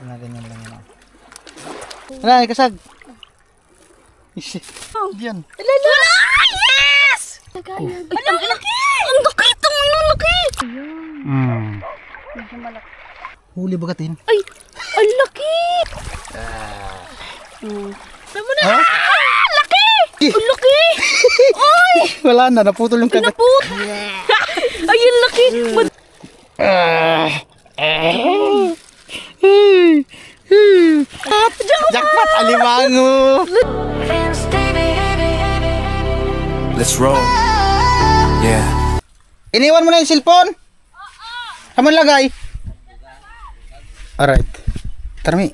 Ganyan lang yun. Wala, kasag. Diyan. Wala! Yes! Ang laki! Ang laki itong ang laki! Huli bagatin. Ay! Ang laki! Tama na! Ha? Laki! Ang laki! Ay! Wala na, naputol yung kagat. Naputol! Ay, ang laki! Jackpot, alimango! Let's roll. Yeah. Iniwan mo na yung cellphone? Kaman lagay? Alright. Tarmi.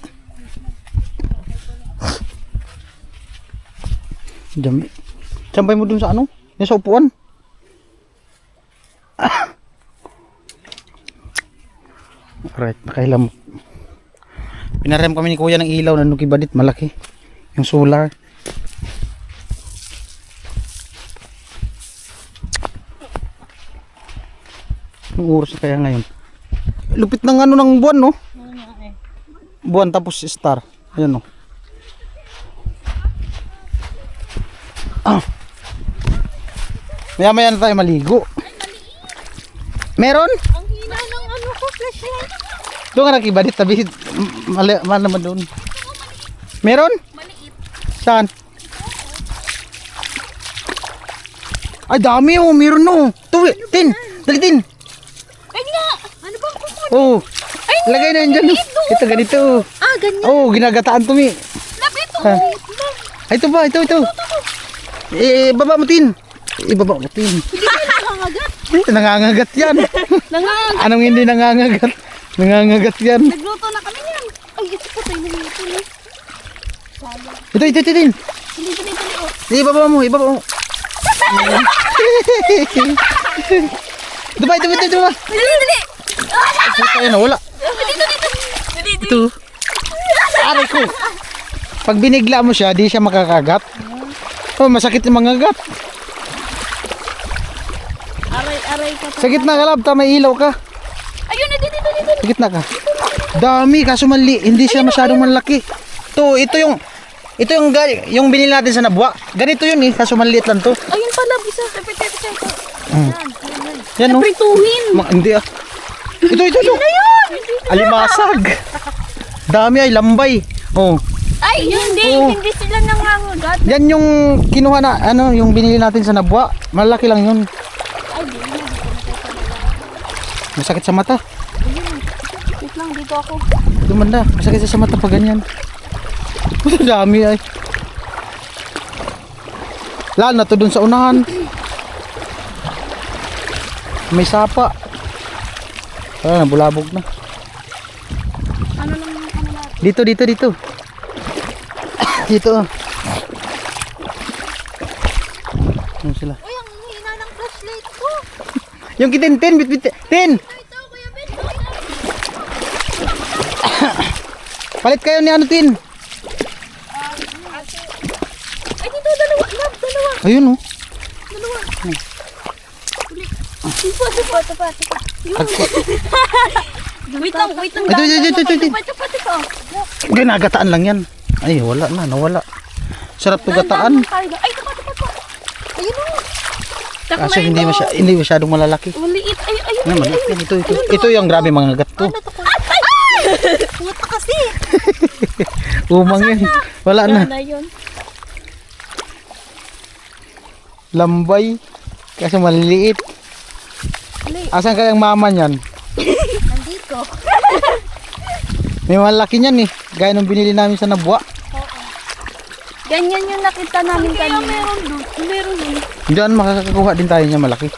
Dami. Sampay mo dun sa ano? Yung sa upuan. Alright, nakailam. Pinarem kami ni kuya ng ilaw na nukibadit malaki. Yung solar. Anong oras na kaya ngayon? Lupit ng ano ng buwan, no? Buwan tapos star. Ayan, no? Maya-maya na tayo maligo. Meron? Ang hina ng ano ko, flashlight. Doon nga nakibadit, tabi. Mali naman doon. Meron? Maliit. Saan? Ay, dami, oh. Meron, no. Tuwi, tin. Dali, tin. Ay nga! Ano bang kukunin? Oh. Lagay na yun dyan. Ito, ganito. Ah, ganyan. Oh, ginagataan to, mi. Lapit ito. Ha? Ay, ito ba? Ito. Baba mo, tin. Ibaba mo, tin. Hindi kayo nangangagat. Nangangagat yan. Nangangagat. Anong hindi nangangagat? Nangangagat yan. Nagluto na kami yan. Ay, ito pa tayo nangluto na. Ito, tin. Dali. Oh. Ibaba mo. Ito ba? Dali. Ito yun, wala. Dito. Ito. Aray ko. Pag binigla mo siya, di siya makakagat. Oh, masakit yung mangagat. Aray ka pa. Sa gitna ka, lab, may ilaw ka. Ayun na, dito. Sa gitna ka. Dami, kaso mali. Hindi siya masyadong malaki. Ito yung binili natin sa Nabwa. Ganito yun eh, kaso maliit lang to. Ayun pala, bisa. Repete. Yan, no? Prituhin. Hindi ah. Ito. Alimasag. Dami ay lambay. Oh. Ay, hindi sila nangangagat. Yan yung kinuha na, yung binili natin sa Nabwa. Malaki lang yun. Ay, di na. Masakit sa mata. Wait lang, dito ako. Dumanda, masakit sa mata pag ganyan. Dami ay. Lalo na to dun sa unahan. May sapa. Nabulabog na. Ano lang yung ano natin? Dito. Dito. Ano sila? Uy, ang hina ng flashlight ko. Yung kitin, bit. Tin! Ito, Kuya Ben. Palit kayo ni Tin. Ay, dito, dalawa. Ayun oh. Dalawa. Tupa. Wait lang. Ito. Ginagataan lang yan. Ay, nawala. Sarap to gataan. Ay, tupa. Ayun o. Kaso hindi masyadong malalaki. Maliit. Ayun. Naman, ito yung grabe mga gat to. Ay! Puta kasi. Umang yan. Wala na. Wala yun. Lambay. Kaso maliliit. Asan kayang mama niyan? Nandito. May malaki niyan eh. Gaya nung binili namin sa Nabwa. Ganyan yung nakita namin kanina. Meron yun. Diyan makakakuha din tayo niya malaki.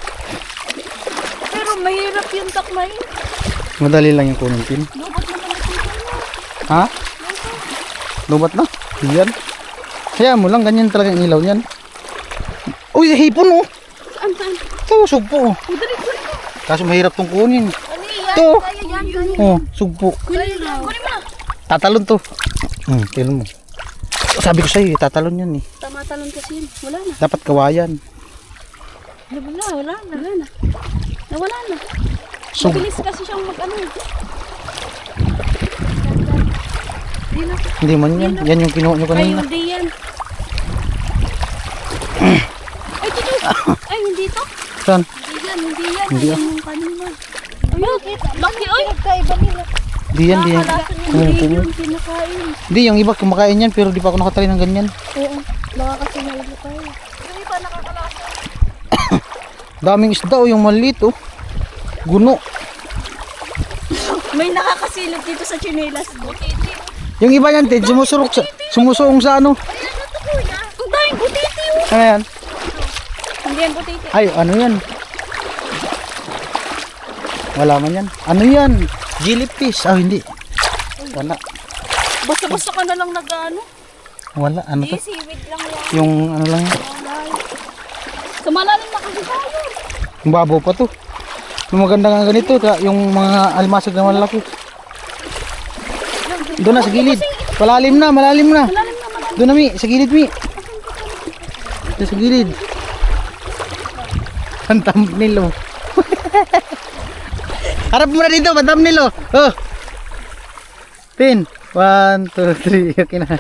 Pero mahirap yung takmay. Madali lang yung kunin tin. Lubot na naman. Ha? Lubat na? Yan. Kaya mo lang, ganyan talaga yung ilaw niyan. Uy, hipon oh. Saan? Ito, sugpo oh. Kaso mahirap tong kunin. Ano yan? Ito. Kaya yan. Oh, sugpo. Kunin mo na. Tatalon to. Tignan mo. Sabi ko sa'yo, tatalon yan eh. Tamatalon kasi yun. Wala na. Dapat kawayan. Wala na. Nawala na. Sug Mabilis kasi siyang mag-ano. Hindi na. Hindi man yan. Yan yung kinuha nyo Ay, kanina. hindi yan. Ay, dito. Ay, hindi to. Saan? Hindi yan, hindi yan. Hindi Ayan yung kanina. Bakit? Laki, oy. Di yan, di yan. Nakakalasan yung Oo, hindi oo. yun, kinakain. Di, yung iba kumakain yan pero di pa ako nakatry ng ganyan. Oo, baka kasi nailo tayo. Yung iba nakakalasan. Daming isda oh, yung maliit oh. Guno. May nakakasilip dito sa chinelas. Butiti. Yung iba yan, Ted, sumusuong sa ano. Ay, ano to kuya? Ang daming butiti. Oh. Ano yan? Hindi yan butiti. Ay, ano yan? Wala man yan. Ano yan? Jellyfish. Ah, hindi. Wala. Basta-basta ka na lang nag-ano. Wala. Ano to? Hindi, seaweed lang yan. Yung ano lang. Sa malalim na kasi tayo. Yung babaw pa to. Yung maganda nga ganito. Yung mga almasag na malaki. Doon na sa gilid. Malalim na, malalim na. Malalim na malalim. Doon na Mi, sa gilid Mi. Doon sa gilid. Ang thumbnail oh. Harap mo na dito, ang thumbnail oh. Oh. Pin. 1, 2, 3. Okay na.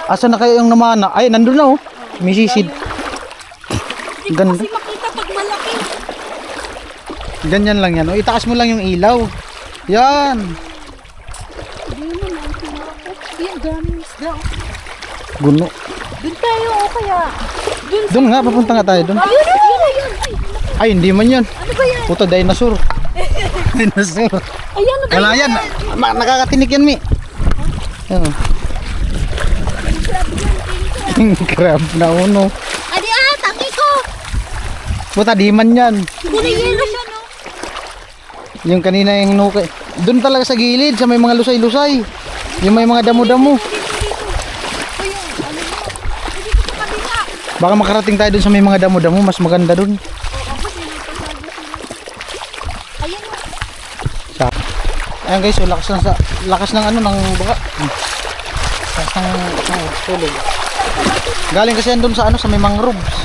Asa na kayo yung namana? Ay, nandun na oh. May sisid. Hindi ko Ganda. kasi makita pag malaki. Ganyan lang yan. O, itaas mo lang yung ilaw. Yan. Hindi mo na ako. Yan, daming isda. Guno. Doon tayo o kaya. Doon nga, papunta nga tayo doon. Ayun, ayun, ayun. Ay, Ay, hindi man yan. ano ba yan? Puto, dinosaur. Dinosaur. Ayan, ano ba Wala yan. Nakakatinik yan, Mi. Yan. oh. King crab na uno. Adi tangi ko. Puta, di man yan. Kulay yellow siya, no? Yung kanina yung nuke. Doon talaga sa gilid, sa may mga lusay-lusay. Yung may mga damo-damo. Ayun, ano mo? Dito sa kabila. Baka makarating tayo doon sa may mga damo-damo. Mas maganda doon. Oo, kasi dito sa sila. Ayan o. Sa ayan guys, so lakas ng ano ng baka. Lakas ng tulog. Galing kasi yan doon sa ano sa may mangroves.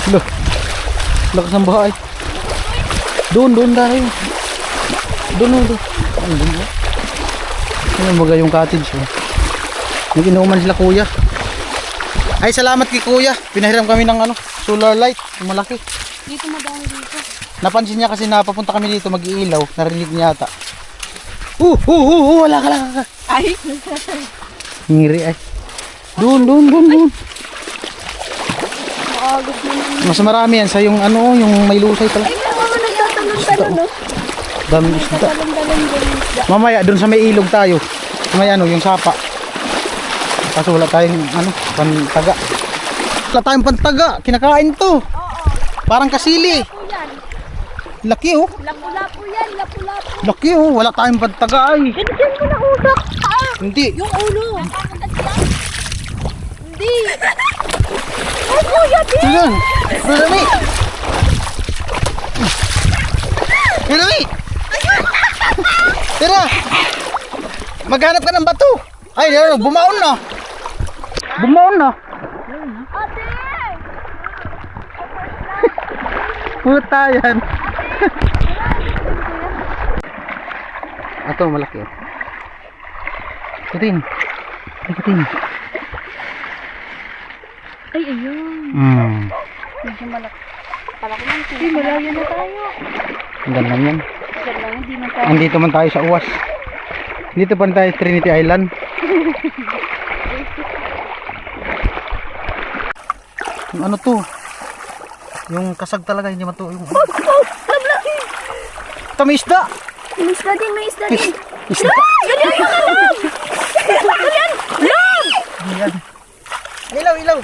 Loh. Lakas ng baha ay. Doon tayo. Doon. Ano ba yung cottage oh. May inuman sila kuya. Ay salamat kay kuya. Pinahiram kami ng ano, solar light, yung malaki. Dito madami dito. Napansin niya kasi napapunta kami dito mag-iilaw, narinig niya yata. Wala ka. Ay. Ngiri ay. Doon. Maagos naman. Mas marami yan sa yung ano, yung may lusay pala. Ay, mga nagtatanong-tanong, no? Daming isda. Talang-talang din isda. Mamaya doon sa may ilog tayo. May ano, yung sapa. Kaso wala tayong ano, pantaga. Wala tayong pantaga, kinakain to. Oo. Parang kasili. Po yan. Laki oh. Lapu-lapu yan, lapu-lapu. Laki oh, wala tayong pantaga ay. Ganyan mo na utak. Hindi. Yung ulo. Hindi. Ay, kuya, di. Sige. Rami. Rami. Tira. Maghanap ka ng bato. Ay, bumaon na. Ate! Puta yan. Ito, malaki. Ikutin. Ay, ayun. Medyo malaki. Kala ko lang. Ay, malayo na tayo. Ang ganda yan. Diyan lang, hindi na tayo. Andito man tayo sa Uwas. Dito pa tayo sa Trinity Island. Yung ano to? Yung kasag talaga, hindi man to. Yung... Lamlaki! Ito, may isda! May isda din, may isda din. Isda! Ganyan yung alam! Ganyan! Yan! Yan. Ilaw!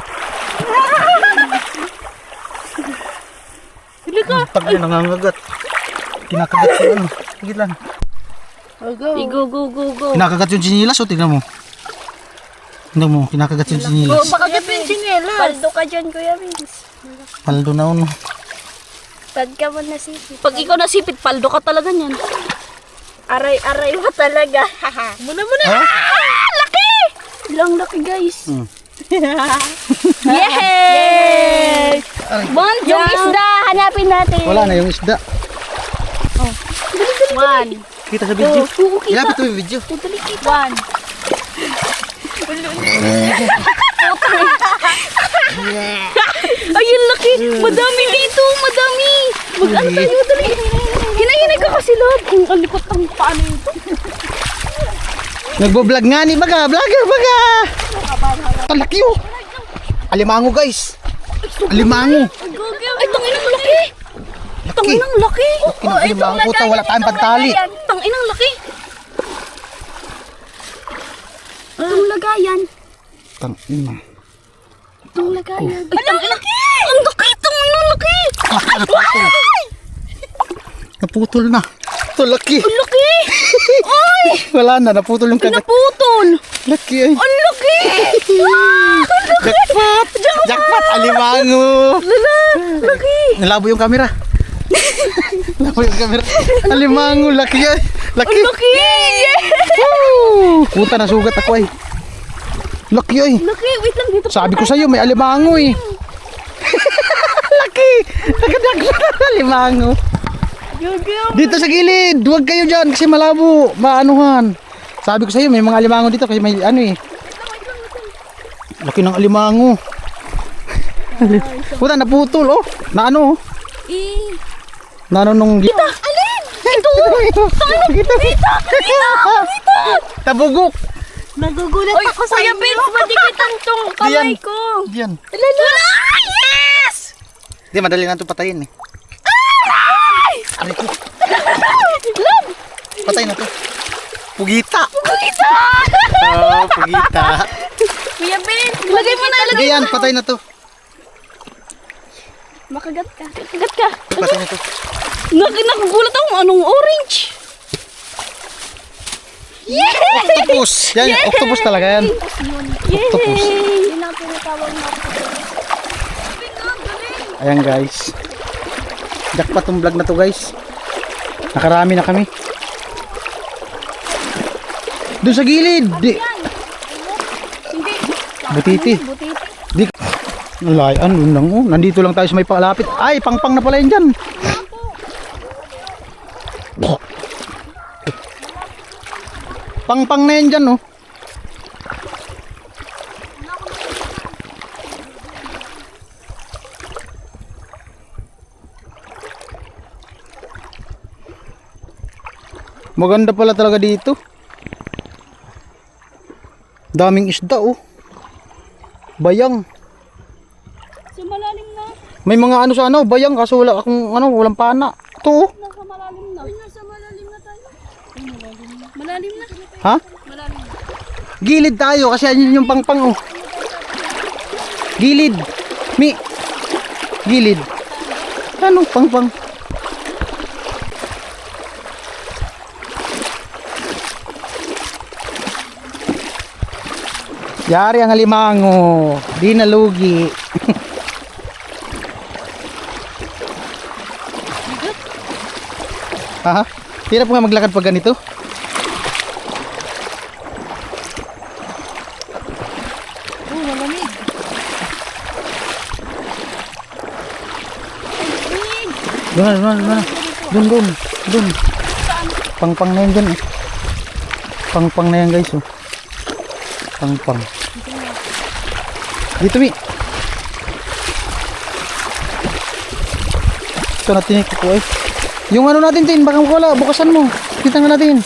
Hili ka! Tag na nangangagat. Kinakagat ko ano. Sige lang. Go. Kinakagat yung sinilas o tignan mo. Tignan mo, kinakagat yung sinilas. Baka gapin chinelas. Paldo ka dyan, Kuya Vince. Paldo na uno. Pag ka mo nasipit. Pag ikaw nasipit, paldo ka talaga niyan. Aray mo talaga. Muna. Ha? Laki! Lang laki, guys. Hmm. Yay! Yung isda, Hanapin natin. Wala na yung isda. 1. Kita sa video. Oo, kita. Ilapit mo yung video. Dali kita. 1. Ayun, laki. Madami dito. Madami. Mag-ano tayo, dali. Hinahinay ka kasi, love. Kung alikot ang paano ito. Nagbo-vlog nga ni Baga. Vlogger Baga. Ang laki oh. Alimango guys. Alimango. Ay, tanginang laki. Tanginang laki. Laki ng alimango. Puta, wala tayong pantali. Tanginang laki. Itong lagayan. Tangina. Itong lagayan. Ay, ang laki! Ang laki! Tanginang laki! Naputol. Naputol na. Ito, laki. Ang laki! Ay! Wala na, naputol yung kagat. Naputol! Laki ay. Ang laki! Jackpot! Jackpot! Alimango! Lala! Laki! Nalabo yung camera. Nalabo yung camera. Alimango, laki ay. Laki! Ang laki! Yeah! Woo! Puta, nasugat ako ay. Laki ay. Laki! Wait lang dito. Sabi ko sa'yo, may alimango eh. Laki! Nagkadagdag alimango. Dito sa gilid, huwag kayo dyan kasi malabo, maanuhan. Sabi ko sa iyo, may mga alimango dito kasi may ano eh. Laki ng alimango. Puta, naputol oh. Na ano oh. Na ano nung... Kita! Alin? Ito! Kita! Tabugok! Nagugulat ako sa Kuya Vince, madikitan tong kamay ko. Diyan. Wala! Yes! Di, madali na ito patayin eh. Aray ko. Patay na to. Pugita! Pugita! Oh, pugita. Kuya Vince, lagay mo na, Hindi lagay yan, mo. patay na to. Makagat ka. Makagat ka. Patay na to. Nagugulat ako anong orange. Yeah! Octopus! Yan, octopus talaga yan. Octopus. Yun ang tinatawag na Ayan guys. Jackpot tong vlog na to guys. Nakarami na kami. Doon sa gilid. Di. Hindi. Butiti. Butiti. Di. Layan, doon lang oh. Nandito lang tayo sa may palapit. Ay, pangpang na pala yun dyan. Pangpang na yan dyan oh. Maganda pala talaga dito. Daming isda oh. Bayang. So malalim na. May mga ano sa ano, bayang kaso wala akong ano, walang pana. Ito oh. Nasa malalim na. Ay, nasa malalim na tayo. Ay, malalim na. Malalim na. Ha? Malalim na. Gilid tayo kasi ayun yung pangpang oh. Gilid. Mi. Gilid. Ano pangpang? Yari ang alimango. Di nalugi. Ha? Hirap nga maglakad pag ganito. Oh, malamig. Doon. Pangpang na yan dyan eh. Pangpang na yan guys oh. Pangpang. Dito mi. Ito natin ko eh. Yung ano natin tin, baka wala, bukasan mo. Kita nga natin.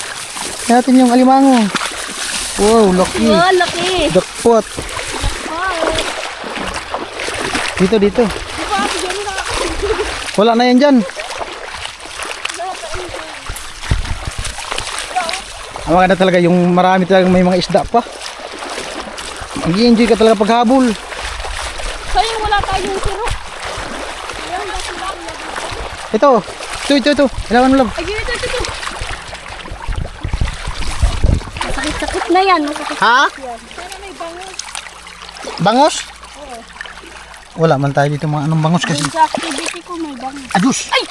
Natin yung alimango. Wow, laki. Wow, laki. Jackpot. Dito. Wala na yan dyan. Ang maganda talaga yung marami talagang may mga isda pa. Mag-i-enjoy ka talaga paghabol. Sayang wala tayong siro. Ito. Ilawan mo lang. Ay, ito. Sakit na yan. Masakit Ha? yan. Sana may bangus. Bangos? Wala man tayo dito mga anong bangos kasi. Sa activity ko may bangus. Adus! Ay!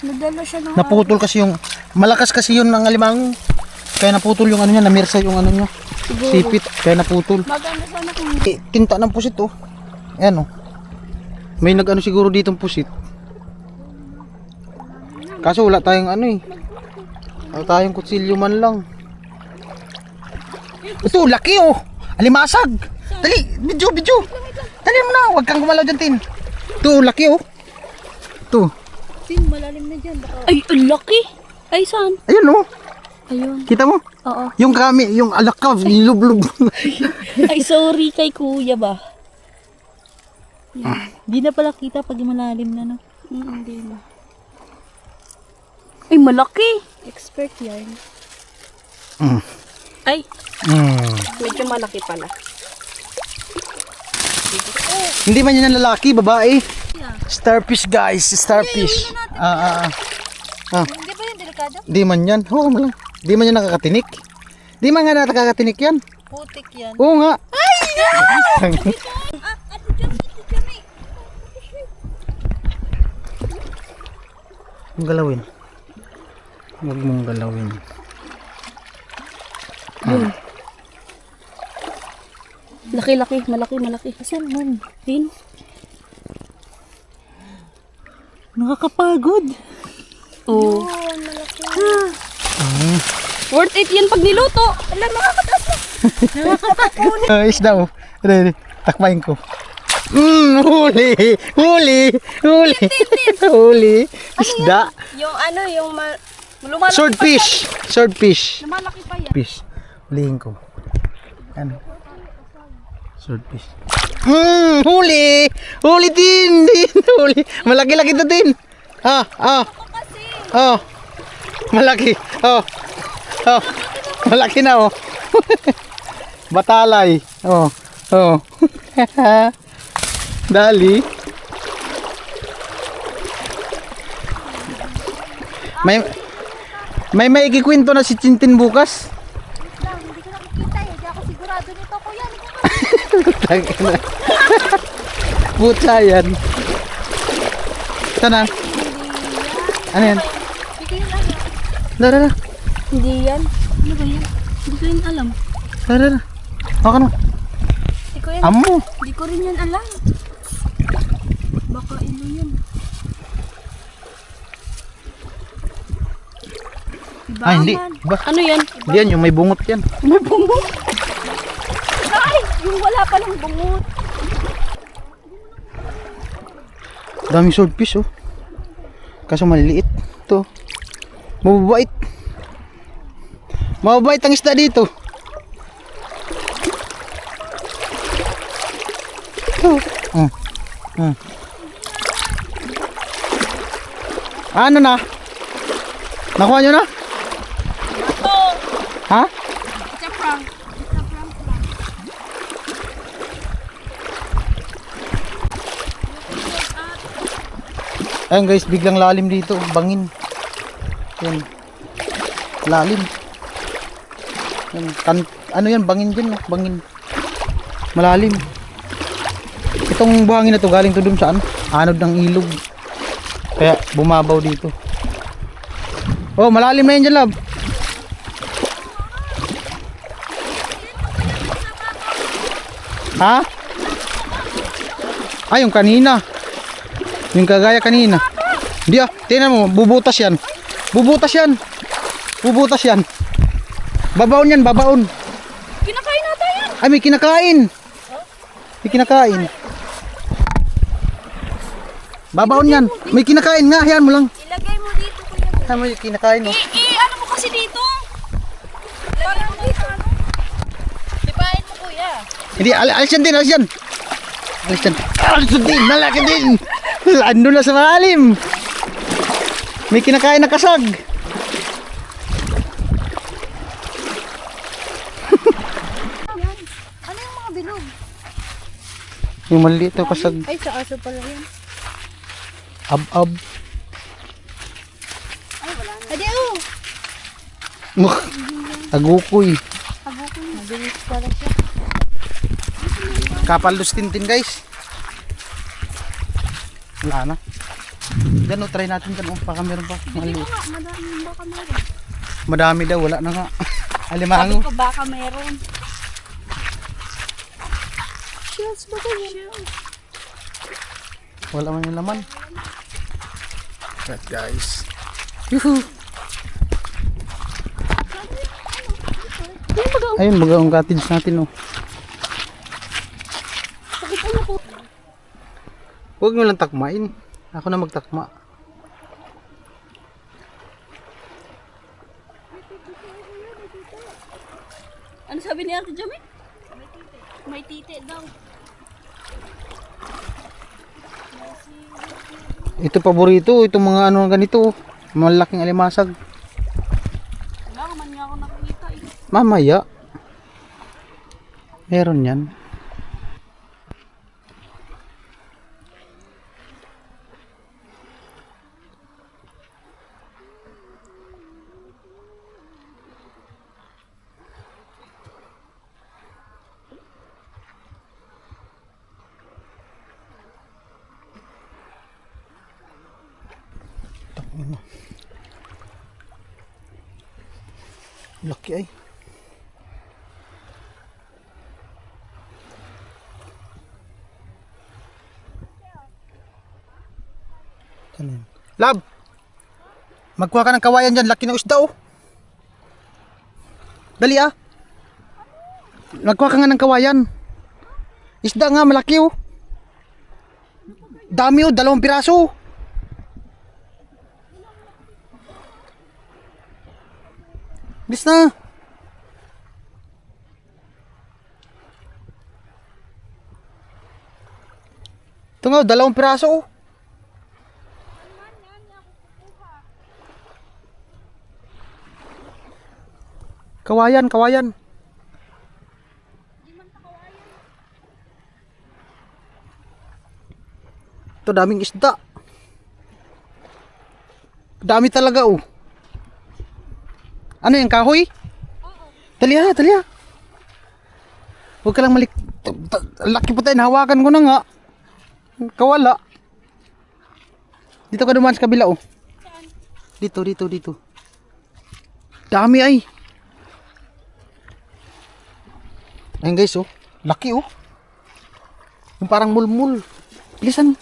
Nadala siya ng Naputol kasi yung malakas kasi yun ang alimango. Kaya naputol yung ano niya, namirsa yung ano niya. Siguro. Sipit, kaya naputol. Maganda sana kung Tinta ng pusit oh. Ayan oh. May nag-ano siguro ditong pusit. Kaso wala tayong ano eh. Wala tayong kutsilyo man lang. Ito, laki oh. Alimasag. Dali, video. Dali mo na, huwag kang gumalaw dyan, Tin. Ito, laki oh. Ito. Tin, malalim na dyan. Baka... Ay, ang laki. Ay, saan? Ayun oh. Ayun. Kita mo? Oo. Yung kami, yung alak ka, nilublog. Ay, sorry kay kuya ba? Di na pala kita pag malalim na, no? Hindi na. Ay, malaki. Expert yan. Mm. Ay, Mm. medyo malaki pala. Hindi man yan ang lalaki, babae. Starfish guys, starfish. Hindi ba yung delikado? Di man yan. Oo, malang. Di man yan nakakatinik. Di man nga nakakatinik yan. Putik yan. Oo nga. Huwag galawin. Huwag mong galawin. Laki-laki, malaki. Asan man? Tin? Nakakapagod. Oo. Worth it yan pag niluto. Alam, nakakataas na. Isda oh. Ready. Takpain ko. Huli. Isda. Yung ano, yung lumalaki Swordfish. Swordfish. Lumalaki pa yan. Fish. Hulihin ko. Ano? Swordfish. Huli din. Huli. Malaki-laki to din. Malaki. Malaki na oh. Batalay. Oh. Dali. May ikikwento na si Tintin bukas. Hindi ko nakikita eh. Di ako sigurado nito, kuya. Puta yan. Sana. Ano yan? Hindi ko yun alam. Dara. Hindi yan. Ano ba yan? Hindi ko yun alam. Dara. Baka no. Hindi ko yun. Amo. Hindi ko rin yan alam. Baka ilo yan. Ay, hindi. Ba? Ano yan? Hindi yan, yung may bungot yan. May bungot? Ay! Yung wala pa ng bungot. Daming swordfish oh. Kaso maliliit. Ito. Mababait. Mababait ang isda dito. Ano na? Nakuha nyo na? Ha? It's a prank. Ayun guys, biglang lalim dito. Bangin. Yan. Lalim. Yan. Ano yan? Bangin dyan. No? Bangin. Malalim. Itong buhangin na to galing to dun saan? Anod ng ilog. Kaya bumabaw dito. Oh, malalim na yan dyan, love. Ha? Ay, yung kanina. Yung kagaya kanina. Hindi ah, tingnan mo, bubutas yan. Bubutas yan. Babaon yan, babaon. Kinakain natin yan. Ay, may kinakain. Babaon yan. May kinakain nga, hayaan mo lang. Ilagay mo dito, kuya. Hayaan mo yung kinakain mo. Ano mo kasi dito? Ilagay mo dito. Dibain mo, kuya. Hindi, alis yan din. Alis din, malaki din. Ando na sa malalim. May kinakain na kasag. Ano yung mga bilog? Yung maliit na kasag. Ay, sa aso pala yan. Ab. Adi, oh! Agukoy. Mabilis pala siya. Kapaldos Tintin guys. Wala na. Diyan o, try natin dyan o. Baka meron pa. Bili ko nga, madami baka meron. Madami daw, wala na nga. Alimango. Sabi ko baka meron. Shells ba kayo? Wala man yung laman. Right guys. Yuhu. Ayun, bagong cottage natin oh. Huwag nyo lang takmain. Ako na magtakma. Ano sabi ni Ate Jamie? May titi daw. Ito paborito, itong mga ano ganito. Malaking alimasag. Wala man nga ako nakikita eh. Mamaya. Meron yan. Laki ay. Kanin. Lab! Magkuha ka ng kawayan dyan. Laki ng isda oh. Dali ah. Magkuha ka nga ng kawayan. Isda nga malaki oh. Dami oh. 2 piraso. Bis na. Ito nga, 2 piraso oh. Kawayan, kawayan. Ito, daming isda. Dami talaga oh. Ano yung kahoy? Dali ha, dali ha. Huwag ka lang malik. Laki pa tayo, nahawakan ko na nga. Kawala. Dito ka dumaan sa kabila oh. Dito, dito, dito. Dami ay. Ayun guys oh. Laki oh. Yung parang mulmul. Bilisan.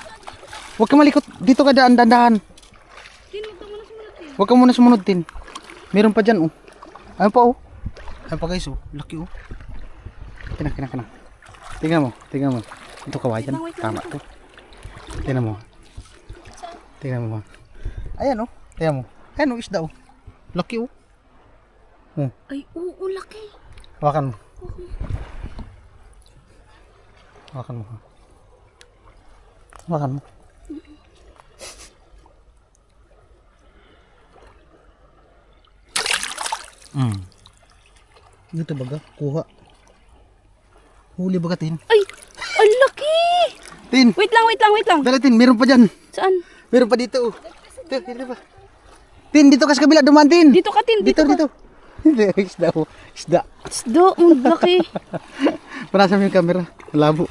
Huwag ka malikot. Dito ka daan-dahan. Huwag ka muna sumunod din. Meron pa dyan oh. Ayun pa oh. Ayun pa guys oh. Laki oh. Kina. Tingnan mo. Ito kawayan. Tama to. Tingnan mo. Tingnan mo. Ayan oh. Tingnan mo. Ayan oh, isda oh. Laki oh. Ay, oo, laki. Hawakan mo. Hawakan mo. Hawakan mo. Dito baga, kuha. Huli baga tin. Ay, ang laki. Tin. Wait lang. Dala tin, meron pa dyan. Saan? Meron pa dito oh. Dito pa. Tin, dito ka sa kabila, dumaan tin. Dito ka, Tin. Dito. Hindi, isda oh. Isda. Isda, ang laki. Panasa mo yung camera. Labo.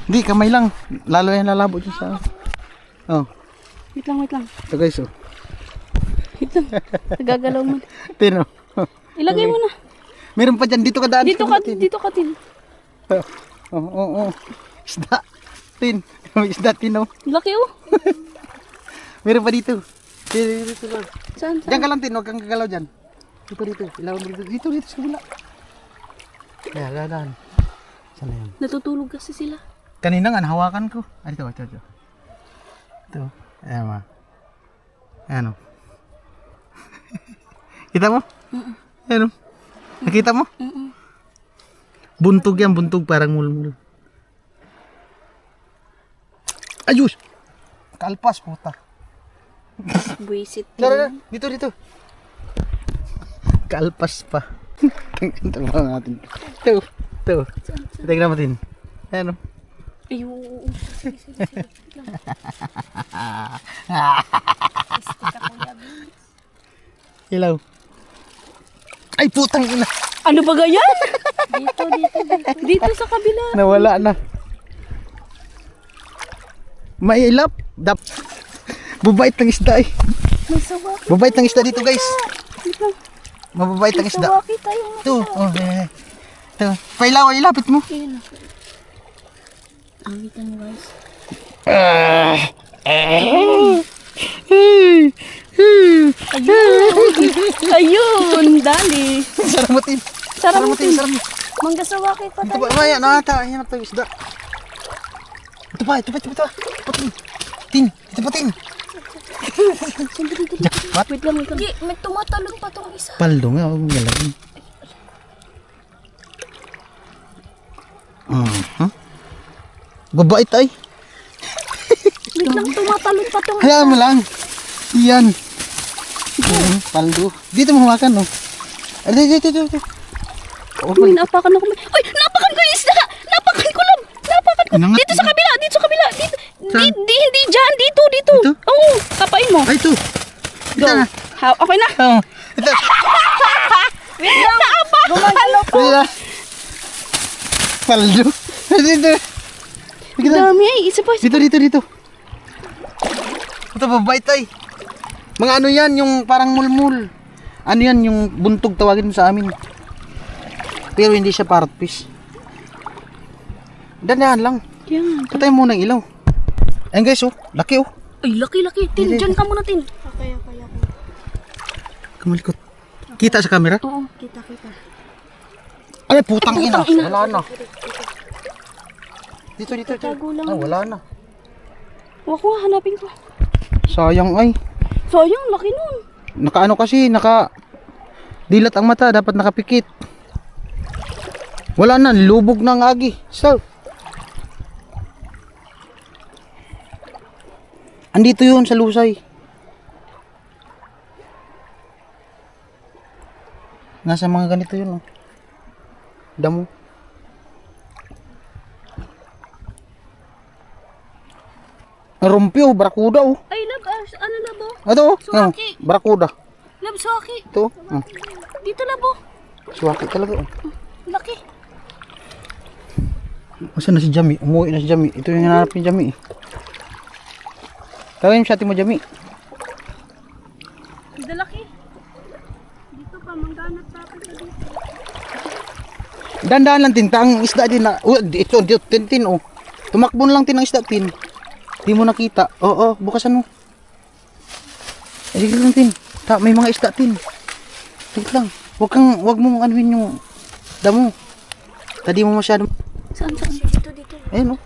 Hindi, kamay lang. Lalo yan lalabo dyan sa... Oh. Wait lang. Ito guys oh. Wait lang. Nagagalaw mo. Tin oh. Ilagay mo na. Meron pa dyan. Dito ka daan. Dito ka, Tin. Oh. Isda. Tin. Isda, tin oh. Laki oh. Meron pa dito. Dito lang. Saan? Diyan ka lang tin. Huwag kang gagalaw dyan. Dito. Ilaw mo dito. Dito sa kabila. Kaya, dadaan. Saan na yun? Natutulog kasi sila. Kanina nga, nahawakan ko. Ay, ito. Ito. Ayan mo. Ayan o. Kita mo? Ayan o. Nakita mo? Buntog yan, parang mulmul. Ayos! Kalpas, puta. Buisit. Tara, dito. Kalpas pa. Tingnan mo natin. Ito. Tingnan natin. Ayan o. Ay, oo. Ilaw. Ay, putang ina. Ano ba ganyan? Dito sa kabila. Nawala na. Mailap. Bubait ng isda eh. May sawaki. Bubait ng isda dito guys. Dito. Mababait ng May isda. sawaki tayo. Ito. Oh, Ito. Pailaw, ilapit mo. Ayun na. Awitan guys. Ayun, dali. Saramutin. Saramutin. Saramutin. Manggasawaki pa Ito tayo. ba? Maya, nakata. Ayan na isda. Ito pa. Patin. Tin. Ito patin. Jackpot. Wait lang. Hindi, may tumatalon pa tong isa. Paldo nga. Huwag mong galawin. Babait ay. Wait lang, tumatalon pa tong Hayaan mo lang. Yan. Paldo. Dito mo hawakan, no? Ay, dito. Uy, napakan ako. Uy, napakan ko yung isda! Napakan ko lang! Napakan ko. Inangat Dito sa mo. kabila! Dito sa kabila! Dito! Saan? Hindi dyan! Dito! Dito? Oo! Kapain mo! Ay, ito. Go! Ito na. Okay na! Oh, ito. Wait lang! Gumagalaw pa! Dito. Paldo. Dito. Dito. Dami ay! Isa pa! Dito. Ito, babait ay. Mga ano yan, yung parang mulmul. Ano yan, yung buntog tawagin mo sa amin. Pero hindi siya parrot fish. Dandahan lang. Yan. Patay muna ng ilaw. Ayun guys, oh. Laki, oh. Ay, laki! Tin, dyan ka muna, Tin. Okay. Kamalikot. Kita sa camera? Oo, kita. Ay, putang ina. Putang ina. Wala na. Dito. Tago lang. Ah, wala na. Wako nga, hanapin ko. Sayang ay. Sayang, laki nun. Nakaano kasi, dilat ang mata. Dapat nakapikit. Wala na, lubog na ang agi. So, andito yun sa lusay. Nasa mga ganito yun, oh. Damo. Rumpyo, barakuda, oh. Ay, ano labo? Ito, oh. Suwaki. Barakuda. Lab, suwaki. Ito, oh. Dito labo. Suwaki talaga, oh. Laki. Masa na si Jami? Umuwi na si Jami. Ito yung hinahanap ni Jami, eh. Tawagin mo sa atin mo, Jami. Hindi laki. Dito pa, mangganap sa akin sa dito. Dandahan lang, Tin. Ang isda din na... ito, tin, oh. Tumakbo na lang, Tin, ang isda, Tin. Di mo nakita. Oo, bukasan mo. Sige lang, Tin. May mga isda, Tin. Sige lang. Wag mong anuhin yung damo. Tadi mo masyado. Saan? Dito. Ayun, oh.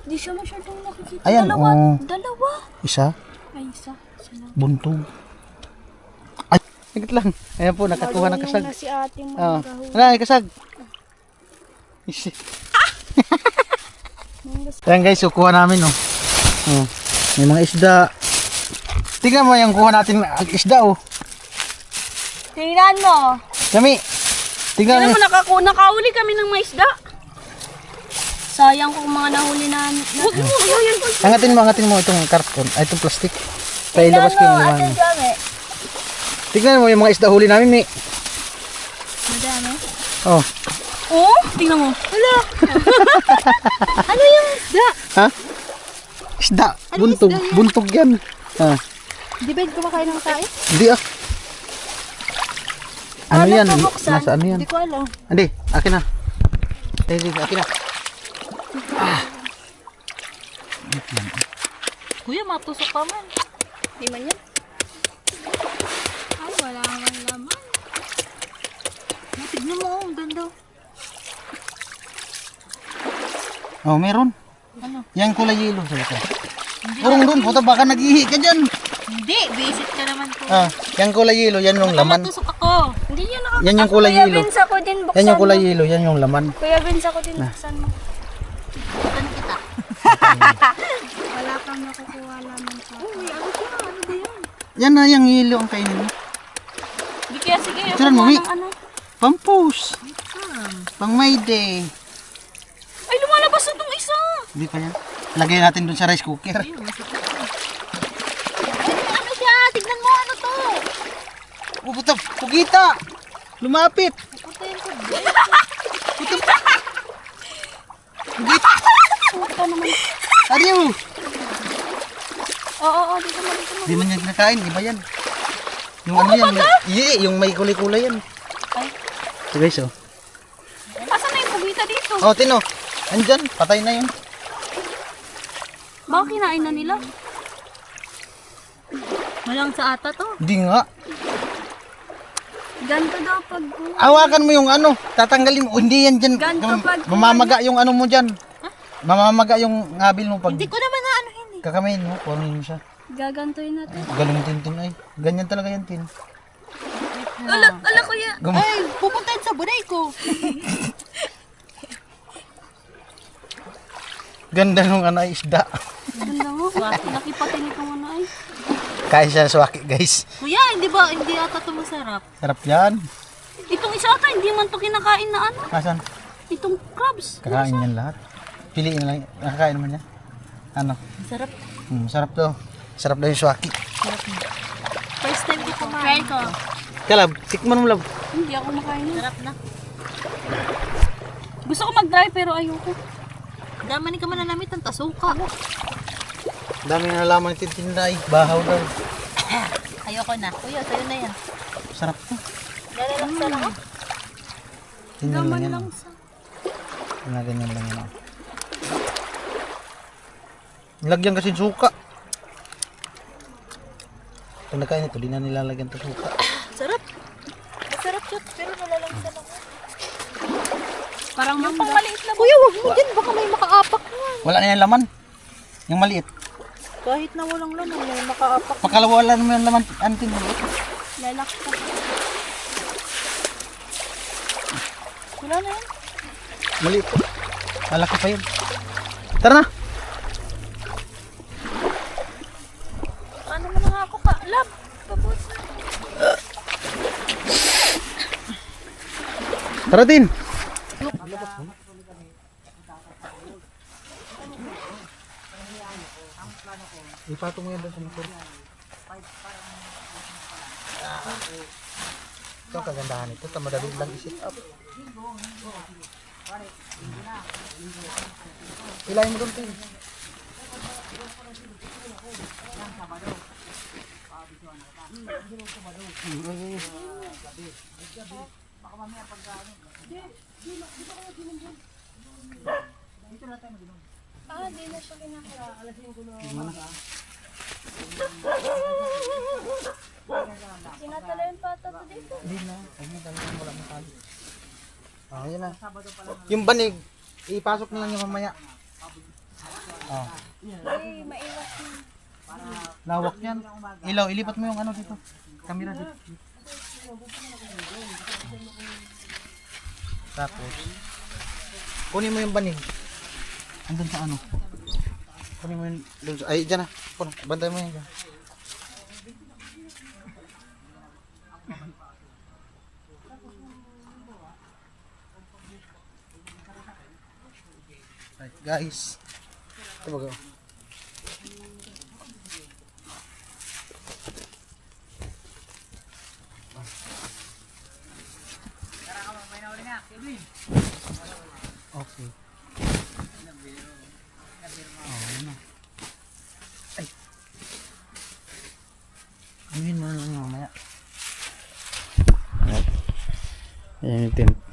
Di siya masyadong nakikita. Ayan, oh. Dalawa. Isa. Ay, isa. Lang. Buntog. Ay, sige lang. Ayan po, nakakuha ng kasag. Na si ate mo. Ah, wala, may kasag. Isi. Ayan guys, so kuha namin, oh. Oh, may mga isda. Tingnan mo yung kuha natin ang isda, oh. Tingnan mo. Kami. Tingnan Tingnan mo. mo, nakahuli kami ng mais isda. Sayang kung mga nahuli na. Huwag mo. Angatin mo itong karton, ay itong plastic. Pailabas ko yung liwanag. Tingnan mo yung mga isda huli namin, Mi. Madami. Oh. Oh, tingnan mo. Hala. Ano yung isda? Ha? Isda. Buntog yan. Ha. Di ba kumakain ng kain? Hindi ah. Ano yan? Nabuksan? Nasa ano yan? Hindi ko alam. Hindi, akin na. Hindi, akin na. Kuya, matusok pa man. Di man yan. Ay, wala man laman. Tignan mo, ang ganda. Oh, meron. Ano? Yan kulay yelo. Sabi ko. Purong doon, puta baka nag-ihi ka dyan. Hindi, visit ka naman po. Ah, yan kulay yelo, yan yung laman. Matusok ako. Hindi yan nakakita. Yan yung kulay Kuya yelo. Vince, ako din buksan Yan yung kulay mo. yelo, yan yung laman. Kuya Vince, ako din buksan mo. Buksan kita. Wala kang nakukuha laman sa akin. Uy, ano siya? Ano ba yan? Yan na yung yelo ang kainin mo. Di kaya sige. Tiran mo, kumuha Mi. ng ano. Pampus. Pang May Day. Ay, lumalabas na itong isa. Hindi pa yan. Lagay natin dun sa rice cooker. Ay, ano siya? Tignan mo, ano to? Oh, puta, pugita. Lumapit. Putayin ko. Pugita. Puta naman. Ariyo. Oo, dito mo, dito mo. Di man yan kinakain, iba yan. Yung ano yan, yung may kulay-kulay yan. Ay. So guys, oh. Oh, Tino. Andyan, patay na yun. Baka kinain na nila. Malang sa ata to. Hindi nga. Ganto daw pag... Hawakan mo yung ano, tatanggalin mo. Oh, hindi yan dyan. Ganto pag... Mamamaga yung ano mo dyan. Mamamaga yung ngabil mo pag Hindi ko naman na ano hindi. kakamayin mo. Kunin mo siya. Gagantoyin natin. Galing Tintin ay. Ganyan talaga yan, Tin. Ala kuya. Ay, pupuntahan sa buday ko. ganda nung ano ay isda. Ganda mo. Laki pati nitong ano ay. Kaya siya suwaki, guys. Kuya, hindi ata ito masarap? Sarap yan. Itong isa ata, hindi man to kinakain na ano. Asan? Itong crabs. Kakain yan lahat. Piliin na lang. Nakakain naman niya. Ano? Sarap. Sarap to. Sarap daw yung suwaki. First time ko kumain. Try ko. Kalab, tikman mo lab. Hindi ako makain. Sarap na. Gusto ko mag-try pero ayoko. Dama ni ka mananamit ang tasuka. Dami na nalaman ni Tintin ay. Bahaw daw. Ayoko na. Kuya, sa'yo na yan. Sarap to. Galalaksa lang ako. Tingnan lang yan. Ganyan lang yan. Nilagyan kasi yung suka. Pag nakain ito, di na nilalagyan ito suka. Sarap. Masarap siya, pero nalalangsa lang. Parang yung pang maliit na. Kuya, wag mo dyan. Baka may makaapak na. Wala na yan laman. Yung maliit. Kahit na walang laman, may makaapak. Pakalawalan mo yung laman. Antin mo. Lalaksa. Wala na yan. Maliit po. Malaki pa yun. Tara na. Ano mo na nga ako pa? Lab. Babos na. Tara din. Ipatong mo yan doon sa motor. Ito kagandahan ito. Madali lang i-sit up. Ilayin mo doon ito. Di na siya kinakaya. Sinatala yung pata to dito. Hindi na. Hindi talaga wala ng tali. Yun na. Yung banig, ipasok na lang yung mamaya. Ay, maiwas na. Lawak yan. Ilaw, ilipat mo yung ano dito. Camera dito. Tapos, kunin mo yung banig. Andun sa ano. Kunin mo yung, ay dyan na. Bantay mo yan dyan. Right guys. Ito ba gawin? Okay. Ano? Ay. Anuhin mo lang mamaya. Ayan yung tent.